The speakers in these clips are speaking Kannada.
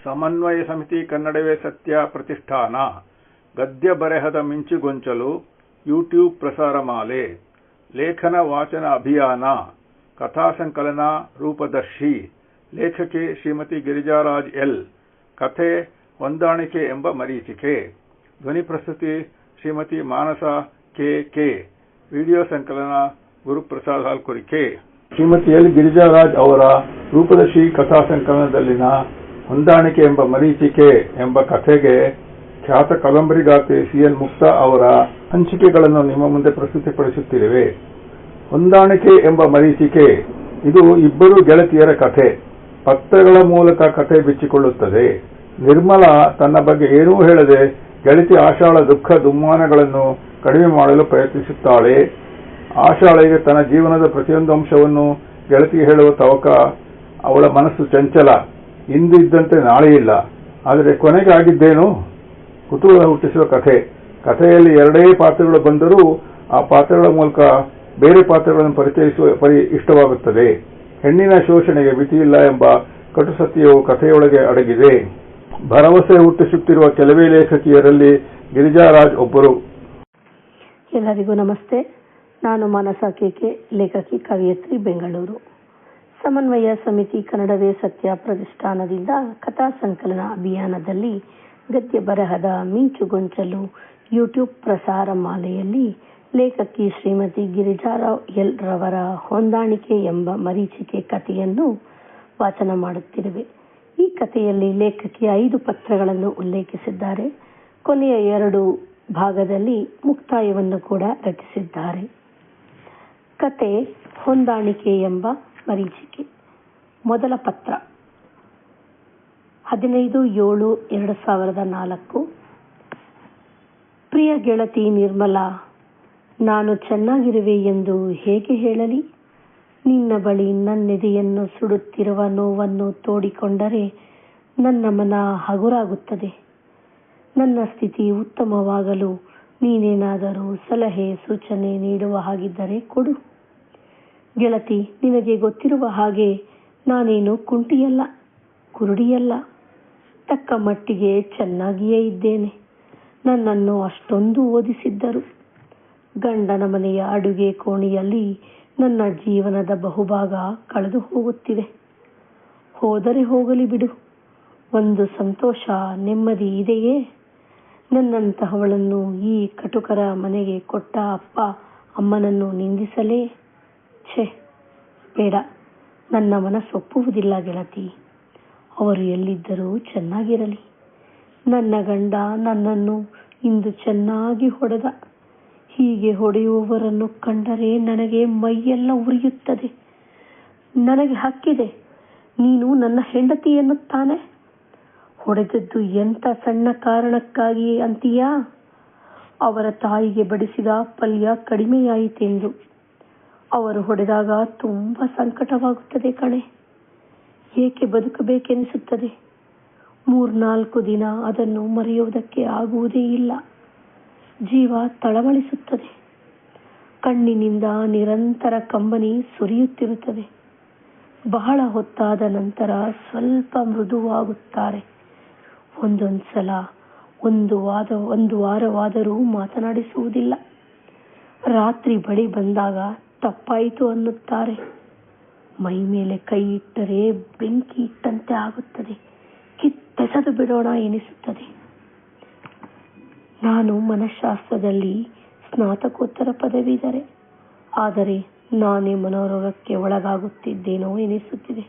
ಸಮನ್ವಯ ಸಮಿತಿ ಕನ್ನಡವೇ ಸತ್ಯ ಪ್ರತಿಷ್ಠಾನ ಗದ್ಯ ಬರೆಹದ ಮಿಂಚುಗೊಂಚಲು ಯೂಟ್ಯೂಬ್ ಪ್ರಸಾರ ಮಾಲೆ ಲೇಖನ ವಾಚನ ಅಭಿಯಾನ ಕಥಾ ಸಂಕಲನ ರೂಪದರ್ಶಿ ಲೇಖಕಿ ಶ್ರೀಮತಿ ಗಿರಿಜಾರಾಜ್ ಎಲ್ ಕಥೆ ಹೊಂದಾಣಿಕೆ ಎಂಬ ಮರೀಚಿಕೆ ಧ್ವನಿ ಪ್ರಸ್ತುತಿ ಶ್ರೀಮತಿ ಮಾನಸ ಕೆ ವಿಡಿಯೋ ಸಂಕಲನ ಗುರುಪ್ರಸಾದ್ ಹಾಲ್ಕುರಿಕೆ ಶ್ರೀಮತಿ ಎಲ್ ಗಿರಿಜಾರಾಜ್ ಅವರ ರೂಪದರ್ಶಿ ಕಥಾ ಸಂಕಲನದಲ್ಲಿನ ಹೊಂದಾಣಿಕೆ ಎಂಬ ಮರೀಚಿಕೆ ಎಂಬ ಕಥೆಗೆ ಖ್ಯಾತ ಕಾದಂಬರಿಗಾರ್ತಿ ಸಿಎಲ್ ಮುಕ್ತಾ ಅವರ ಹಂಚಿಕೆಗಳನ್ನು ನಿಮ್ಮ ಮುಂದೆ ಪ್ರಸ್ತುತಿಪಡಿಸುತ್ತಿರುವೆ. ಹೊಂದಾಣಿಕೆ ಎಂಬ ಮರೀಚಿಕೆ ಇದು ಇಬ್ಬರು ಗೆಳತಿಯರ ಕಥೆ. ಪತ್ರಗಳ ಮೂಲಕ ಕಥೆ ಬಿಚ್ಚಿಕೊಳ್ಳುತ್ತದೆ. ನಿರ್ಮಲಾ ತನ್ನ ಬಗ್ಗೆ ಏನೂ ಹೇಳದೆ ಗೆಳತಿ ಆಶಾಳ ದುಃಖ ದುಮ್ಮಾನಗಳನ್ನು ಕಡಿಮೆ ಮಾಡಲು ಪ್ರಯತ್ನಿಸುತ್ತಾಳೆ. ಆಶಾಳಿಗೆ ತನ್ನ ಜೀವನದ ಪ್ರತಿಯೊಂದು ಅಂಶವನ್ನು ಗೆಳತಿಗೆ ಹೇಳುವ ತವಕ. ಅವಳ ಮನಸ್ಸು ಚಂಚಲ. ಇಂದು ಇದ್ದಂತೆ ನಾಳೆ ಇಲ್ಲ. ಆದರೆ ಕೊನೆಗೆ ಆಗಿದ್ದೇನು? ಕುತೂಹಲ ಹುಟ್ಟಿಸುವ ಕಥೆಯಲ್ಲಿ ಎರಡೇ ಪಾತ್ರಗಳು ಬಂದರೂ ಆ ಪಾತ್ರಗಳ ಮೂಲಕ ಬೇರೆ ಪಾತ್ರಗಳನ್ನು ಪರಿಚಯಿಸುವ ಇಷ್ಟವಾಗುತ್ತದೆ. ಹೆಣ್ಣಿನ ಶೋಷಣೆಗೆ ಮಿತಿಯಿಲ್ಲ ಎಂಬ ಕಟು ಸತ್ಯವು ಕಥೆಯೊಳಗೆ ಅಡಗಿದೆ. ಭರವಸೆ ಹುಟ್ಟಿಸುತ್ತಿರುವ ಕೆಲವೇ ಲೇಖಕಿಯರಲ್ಲಿ ಗಿರಿಜಾರಾಜ್ ಒಬ್ಬರು. ಎಲ್ಲರಿಗೂ ನಮಸ್ತೆ. ನಾನು ಮಾನಸ ಕೆ, ಲೇಖಕಿ, ಕವಿಯತ್ರಿ, ಬೆಂಗಳೂರು. ಸಮನ್ವಯ ಸಮಿತಿ ಕನ್ನಡವೇ ಸತ್ಯ ಪ್ರತಿಷ್ಠಾನದಿಂದ ಕಥಾ ಸಂಕಲನ ಅಭಿಯಾನದಲ್ಲಿ ಗದ್ಯ ಬರಹದ ಮಿಂಚುಗೊಂಚಲು ಯೂಟ್ಯೂಬ್ ಪ್ರಸಾರ ಮಾಲೆಯಲ್ಲಿ ಲೇಖಕಿ ಶ್ರೀಮತಿ ಗಿರಿಜಾರಾವ್ ಎಲ್ ರವರ ಹೊಂದಾಣಿಕೆ ಎಂಬ ಮರೀಚಿಕೆ ಕಥೆಯನ್ನು ವಾಚನ ಮಾಡುತ್ತಿರುವೆ. ಈ ಕಥೆಯಲ್ಲಿ ಲೇಖಕಿ 5 ಪತ್ರಗಳನ್ನು ಉಲ್ಲೇಖಿಸಿದ್ದಾರೆ. ಕೊನೆಯ 2 ಭಾಗದಲ್ಲಿ ಮುಕ್ತಾಯವನ್ನು ಕೂಡ ರಚಿಸಿದ್ದಾರೆ. ಕತೆ ಹೊಂದಾಣಿಕೆ ಎಂಬ ಮರೀಚಿಕೆ. ಮೊದಲ ಪತ್ರ 15/7/2004. ಪ್ರಿಯ ಗೆಳತಿ ನಿರ್ಮಲಾ, ನಾನು ಚೆನ್ನಾಗಿರುವೆ ಎಂದು ಹೇಗೆ ಹೇಳಲಿ? ನಿನ್ನ ಬಳಿ ನನ್ನೆದೆಯನ್ನು ಸುಡುತ್ತಿರುವ ನೋವನ್ನು ತೋಡಿಕೊಂಡರೆ ನನ್ನ ಮನ ಹಗುರಾಗುತ್ತದೆ. ನನ್ನ ಸ್ಥಿತಿ ಉತ್ತಮವಾಗಲು ನೀನೇನಾದರೂ ಸಲಹೆ ಸೂಚನೆ ನೀಡುವ ಹಾಗಿದ್ದರೆ ಕೊಡು. ಗೆಳತಿ, ನಿನಗೆ ಗೊತ್ತಿರುವ ಹಾಗೆ ನಾನೇನು ಕುಂಟಿಯಲ್ಲ, ಕುರುಡಿಯಲ್ಲ. ತಕ್ಕ ಮಟ್ಟಿಗೆ ಚೆನ್ನಾಗಿಯೇ ಇದ್ದೇನೆ. ನನ್ನನ್ನು ಅಷ್ಟೊಂದು ಓದಿಸಿದ್ದರು. ಗಂಡನ ಮನೆಯ ಅಡುಗೆ ಕೋಣೆಯಲ್ಲಿ ನನ್ನ ಜೀವನದ ಬಹುಭಾಗ ಕಳೆದು ಹೋಗುತ್ತಿದೆ. ಹೋದರೆ ಹೋಗಲಿ ಬಿಡು. ಒಂದು ಸಂತೋಷ, ನೆಮ್ಮದಿ ಇದೆಯೇ? ನನ್ನಂತಹವಳನ್ನು ಈ ಕಟುಕರ ಮನೆಗೆ ಕೊಟ್ಟ ಅಪ್ಪ ಅಮ್ಮನನ್ನು ನಿಂದಿಸಲೇ? ಛೆ, ಬೇಡ. ನನ್ನ ಮನಸ್ಸೊಪ್ಪುವುದಿಲ್ಲ ಗೆಳತಿ. ಅವರು ಎಲ್ಲಿದ್ದರೂ ಚೆನ್ನಾಗಿರಲಿ. ನನ್ನ ಗಂಡ ನನ್ನನ್ನು ಇಂದು ಚೆನ್ನಾಗಿ ಹೊಡೆದ. ಹೀಗೆ ಹೊಡೆಯುವವರನ್ನು ಕಂಡರೆ ನನಗೆ ಮೈಯೆಲ್ಲ ಉರಿಯುತ್ತದೆ. ನನಗೆ ಹಕ್ಕಿದೆ. ನೀನು ನನ್ನ ಹೆಂಡತಿ ಎನ್ನುತ್ತಾನೆ. ಹೊಡೆದದ್ದು ಎಂಥ ಸಣ್ಣ ಕಾರಣಕ್ಕಾಗಿ ಅಂತೀಯಾ? ಅವರ ತಾಯಿಗೆ ಬಡಿಸಿದ ಪಲ್ಯ ಕಡಿಮೆಯಾಯಿತೆಂದು. ಅವರು ಹೊಡೆದಾಗ ತುಂಬ ಸಂಕಟವಾಗುತ್ತದೆ ಕಣೆ. ಏಕೆ ಬದುಕಬೇಕೆನಿಸುತ್ತದೆ. 3-4 ದಿನ ಅದನ್ನು ಮರೆಯುವುದಕ್ಕೆ ಆಗುವುದೇ ಇಲ್ಲ. ಜೀವ ತಳಮಳಿಸುತ್ತದೆ. ಕಣ್ಣಿನಿಂದ ನಿರಂತರ ಕಂಬನಿ ಸುರಿಯುತ್ತಿರುತ್ತದೆ. ಬಹಳ ಹೊತ್ತಾದ ನಂತರ ಸ್ವಲ್ಪ ಮೃದುವಾಗುತ್ತಾರೆ. ಒಂದೊಂದ್ಸಲ ಒಂದು ವಾರವಾದರೂ ಮಾತನಾಡಿಸುವುದಿಲ್ಲ. ರಾತ್ರಿ ಬಳಿ ಬಂದಾಗ ತಪ್ಪಾಯಿತು ಅನ್ನುತ್ತಾರೆ. ಮೈ ಮೇಲೆ ಕೈ ಇಟ್ಟರೆ ಬೆಂಕಿ ಇಟ್ಟಂತೆ ಆಗುತ್ತದೆ. ಕಿತ್ತೆಸೆದು ಬಿಡೋಣ ಎನಿಸುತ್ತದೆ. ನಾನು ಮನಃಶಾಸ್ತ್ರದಲ್ಲಿ ಸ್ನಾತಕೋತ್ತರ ಪದವೀಧರೆ. ಆದರೆ ನಾನೇ ಮನೋರೋಗಕ್ಕೆ ಒಳಗಾಗುತ್ತಿದ್ದೇನೋ ಎನಿಸುತ್ತಿದೆ.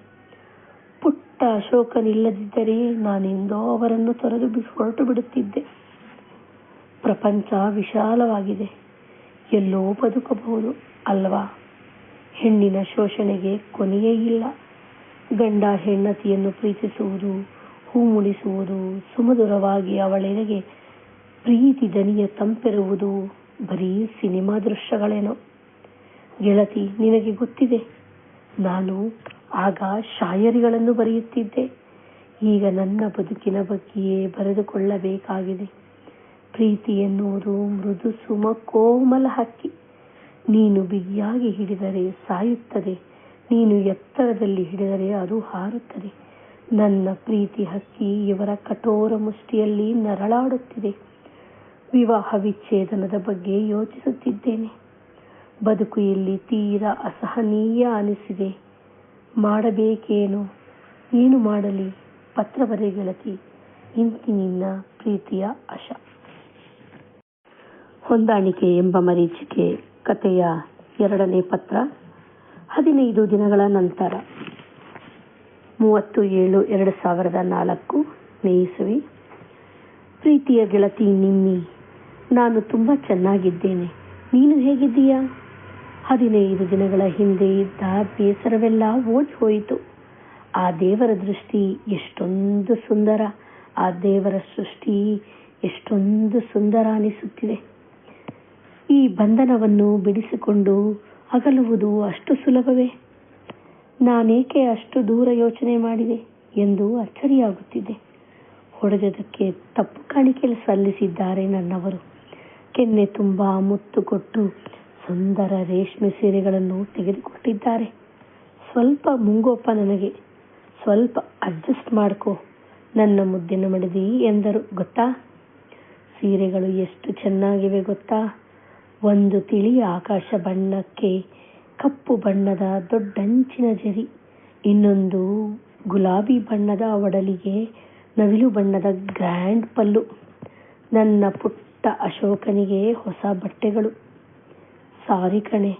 ಪುಟ್ಟ ಅಶೋಕನಿಲ್ಲದಿದ್ದರೆ ನಾನೆಂದೋ ಅವರನ್ನು ತೊರೆದು ಹೊರಟು ಬಿಡುತ್ತಿದ್ದೆ. ಪ್ರಪಂಚ ವಿಶಾಲವಾಗಿದೆ. ಎಲ್ಲೋ ಬದುಕಬಹುದು ಅಲ್ವಾ? ಹೆಣ್ಣಿನ ಶೋಷಣೆಗೆ ಕೊನೆಯೇ ಇಲ್ಲ. ಗಂಡ ಹೆಂಡತಿಯನ್ನು ಪ್ರೀತಿಸುವುದು, ಹೂ ಮುಡಿಸುವುದು, ಸುಮಧುರವಾಗಿ ಅವಳೆಡೆಗೆ ಪ್ರೀತಿ ದನಿಯ ತಂಪೆರುವುದು ಬರೀ ಸಿನಿಮಾ ದೃಶ್ಯಗಳೇನೋ. ಗೆಳತಿ, ನಿನಗೆ ಗೊತ್ತಿದೆ, ನಾನು ಆಗ ಶಾಯರಿಗಳನ್ನು ಬರೆಯುತ್ತಿದ್ದೆ. ಈಗ ನನ್ನ ಬದುಕಿನ ಬಗ್ಗೆಯೇ ಬರೆದುಕೊಳ್ಳಬೇಕಾಗಿದೆ. ಪ್ರೀತಿ ಎನ್ನುವುದು ಮೃದು ಸುಮ ಕೋಮಲ ಹಕ್ಕಿ. ನೀನು ಬಿಗಿಯಾಗಿ ಹಿಡಿದರೆ ಸಾಯುತ್ತದೆ. ನೀನು ಎತ್ತರದಲ್ಲಿ ಹಿಡಿದರೆ ಅದು ಹಾರುತ್ತದೆ. ನನ್ನ ಪ್ರೀತಿ ಹಕ್ಕಿ ಇವರ ಕಠೋರ ಮುಷ್ಟಿಯಲ್ಲಿ ನರಳಾಡುತ್ತಿದೆ. ವಿವಾಹ ವಿಚ್ಛೇದನದ ಬಗ್ಗೆ ಯೋಚಿಸುತ್ತಿದ್ದೇನೆ. ಬದುಕು ಇಲ್ಲಿ ತೀರಾ ಅಸಹನೀಯ ಅನಿಸಿದೆ. ಮಾಡಬೇಕೇನು? ಏನು ಮಾಡಲಿ? ಪತ್ರ ಬರೆ ಗೆಳತಿ. ಇಂತಿ ನಿನ್ನ ಪ್ರೀತಿಯ ಆಶಾ. ಹೊಂದಾಣಿಕೆ ಎಂಬ ಮರೀಚಿಕೆ ಕಥೆಯ 2ನೇ ಪತ್ರ. 15 ದಿನಗಳ ನಂತರ 30/7/2004 ನೇ. ಪ್ರೀತಿಯ ಗೆಳತಿ ನಿಮ್ಮಿ, ನಾನು ತುಂಬ ಚೆನ್ನಾಗಿದ್ದೇನೆ. ನೀನು ಹೇಗಿದ್ದೀಯಾ? 15 ದಿನಗಳ ಹಿಂದೆ ಇದ್ದ ಬೇಸರವೆಲ್ಲ ಓಡಿ ಹೋಯಿತು. ಆ ದೇವರ ದೃಷ್ಟಿ ಎಷ್ಟೊಂದು ಸುಂದರ, ಆ ದೇವರ ಸೃಷ್ಟಿ ಎಷ್ಟೊಂದು ಸುಂದರ ಅನಿಸುತ್ತಿದೆ. ಈ ಬಂಧನವನ್ನು ಬಿಡಿಸಿಕೊಂಡು ಅಗಲುವುದು ಅಷ್ಟು ಸುಲಭವೇ? ನಾನೇಕೆ ಅಷ್ಟು ದೂರ ಯೋಚನೆ ಮಾಡಿದೆ ಎಂದು ಅಚ್ಚರಿಯಾಗುತ್ತಿದೆ. ಹೊಡೆದದಕ್ಕೆ ತಪ್ಪು ಕಾಣಿಕೆ ಸಲ್ಲಿಸಿದ್ದಾರೆ ನನ್ನವರು. ಕೆನ್ನೆ ತುಂಬ ಮುತ್ತು ಕೊಟ್ಟು ಸುಂದರ ರೇಷ್ಮೆ ಸೀರೆಗಳನ್ನು ತೆಗೆದುಕೊಟ್ಟಿದ್ದಾರೆ. ಸ್ವಲ್ಪ ಮುಂಗೋಪ ನನಗೆ. ಸ್ವಲ್ಪ ಅಡ್ಜಸ್ಟ್ ಮಾಡ್ಕೋ ನನ್ನ ಮುದ್ದಿನ ಮಡದಿ ಎಂದರು. ಗೊತ್ತಾ, ಸೀರೆಗಳು ಎಷ್ಟು ಚೆನ್ನಾಗಿವೆ ಗೊತ್ತಾ? ಒಂದು ತಿಳಿ ಆಕಾಶ ಬಣ್ಣಕ್ಕೆ ಕಪ್ಪು ಬಣ್ಣದ ದೊಡ್ಡಂಚಿನ ಜರಿ, ಇನ್ನೊಂದು ಗುಲಾಬಿ ಬಣ್ಣದ ಒಡಲಿಗೆ ನವಿಲು ಬಣ್ಣದ ಗ್ರ್ಯಾಂಡ್ ಪಲ್ಲು. ನನ್ನ ಪುಟ್ಟ ಅಶೋಕನಿಗೆ ಹೊಸ ಬಟ್ಟೆಗಳು. ಸಾರಿ ಕಣೆ,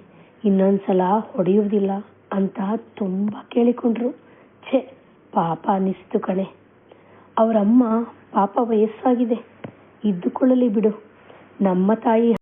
ಇನ್ನೊಂದ್ಸಲ ಹೊಡೆಯುವುದಿಲ್ಲ ಅಂತ ತುಂಬ ಕೇಳಿಕೊಂಡ್ರು. ಛೇ, ಪಾಪ ಅನ್ನಿಸ್ತು ಕಣೆ. ಅವರಮ್ಮ ಪಾಪ ವಯಸ್ಸಾಗಿದೆ, ಇದ್ದುಕೊಳ್ಳಲಿ ಬಿಡು. ನಮ್ಮ ತಾಯಿ